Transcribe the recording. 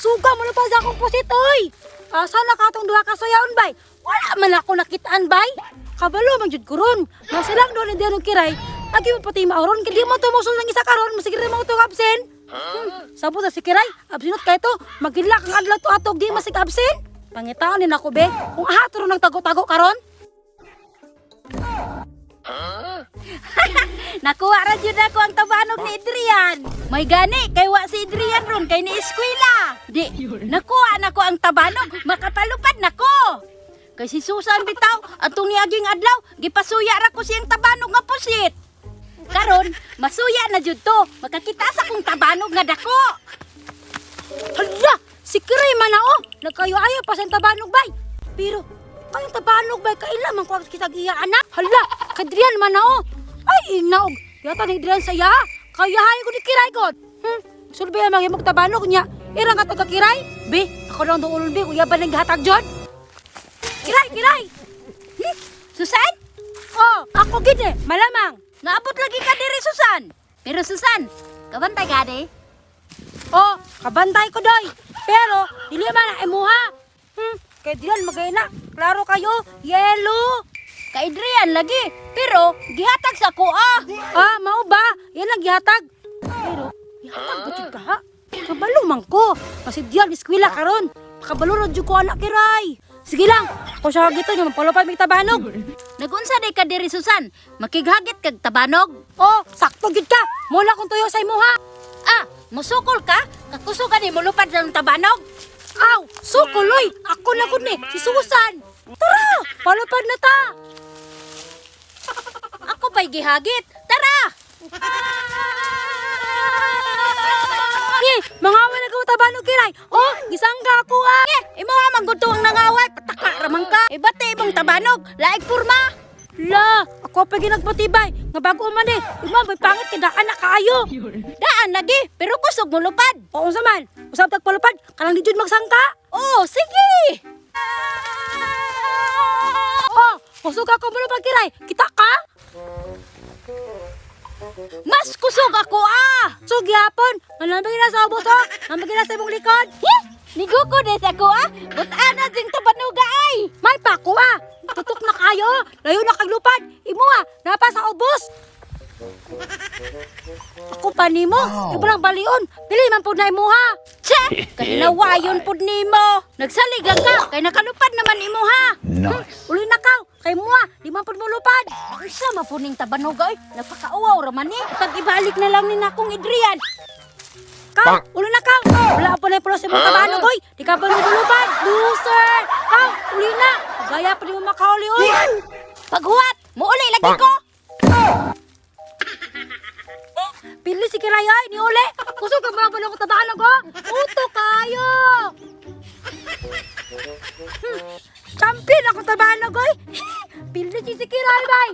Suga mo na pa sa akong pusit, oy. Asa na ka itong duha kasayaon, bay? Wala man ako nakitaan, bay. Kabalo, manjud ko ron. Masilang doon hindi anong kiray. Agi mo pati mauron, kaya di mo tumusul ng isa karon, masigir mo itong absent. Sabot na si Kiray, absinot ka ito, magilak ang adlaw to atog, di masig absent. Pangitaan din ako, be, kung ahatro ng tago-tago karon. Nakuha ra jud ako ang tabanog ni Adrian. May gani kay wa si Adrian ron kay ni eskwela. Di nakuha nako ang tabanog, makapalupad nako. Kay si Susan bitaw atong niaging adlaw gipasuya ra ko siyang tabanog nga pusit. Karon masuya na jud to, makakita sa kong tabanog nga dako. Hala, si Kiray man na, oh, nagkayo-ayo pa sa tabanog, bay. Pero, kayong tabanog, bay, kailan man ko kita giya, anak. Hala, kadrian man na, oh. Ay, inaog. Yata ni Adrian saya. Kayahay ko ni Kiray, God. Sulbi ang mga tabanog niya. Irang ka taga-Kiray. Be, ako lang doon, be. Kuya ba nang gahatag dyan? Kiray! Susan? Oh, ako gini, malamang. Naabot lagi ka diri Susan. Pero Susan, kabantay ka di? Oh, kabantay ko, doy. Pero, dili man na imuha. Kay Adrian, magayna. Klaro kayo, yellow. Kay Adrian lagi, pero gihatag sa kuha. Ah, mao ba? Yan ang gihatag. Pero, gihatag ba jud ka ha? Kabalo man ko. Kasi diyan eskwela karon. Kabalo ra jud ko anak Kiray. Sige lang, ako siya gito niyo mapalupad mig tabanog. Nagunsa day ka diri Susan, makighagit kag tabanog. Oh, sakto gid ka. Mula kong tuyo sa imuha. Ah, musukol ka? Kakuso ka ni mulupad sa tabanog? Aw, sukuloy. Ako na gud ni si Susan. Tara, palupad na ta. Ako pa'y gihagit. Tara! Mga awan na tabanog Kiray. Oh, gisangga ako ah. Imo nga mangguto ang nangaway, pataka ramang ka. Ibate ibang tabanog, laig purma. La, ako pa ginagpatibay. Nga bago man eh. Ima, may pangit kadaan na kaayo. Daan lagi, pero kusog mulupad. Oo saman, usap tagpalupad, kanang di jud magsangka. Oh, sige! Oh, kusog ako malupad Kiray. Kita ka? Mas kusog ako ah! So gyapon, manambay na sa ubos ha. Nambay na sa imong likod. Niguko des ako ah! Butana ding tabanuga ay! May pako ah. Tutok na kayo. Layo na kaglupad. Imo ah, napa sa ubos. Ako pa nimo, ibrang balion. Pili man pud na imo ha. Che! Kanawayon pud nimo. Nagsaligan ka, kay nakalupad naman imo ha. Uli na ka. Kay mo ah, di man pud mo lupad. Isa mapuning tabanuga ay, napakauwaw raman eh. Pag ibalik na lang ni nakong Adrian. Kang, uli na kang. Wala pa na yung pulos imong tabanog oy. Di ka pa nagulupad. Loser. Kang, uli na. Gaya pa di mo makauli oy. Paghuwat, muuli lagi ko. Pili si Kiray ay, ni uli. Kusog ka mga balong tabanog oh. Uto kayo. Champion ako tabanog oy. Pili si Kiray bay.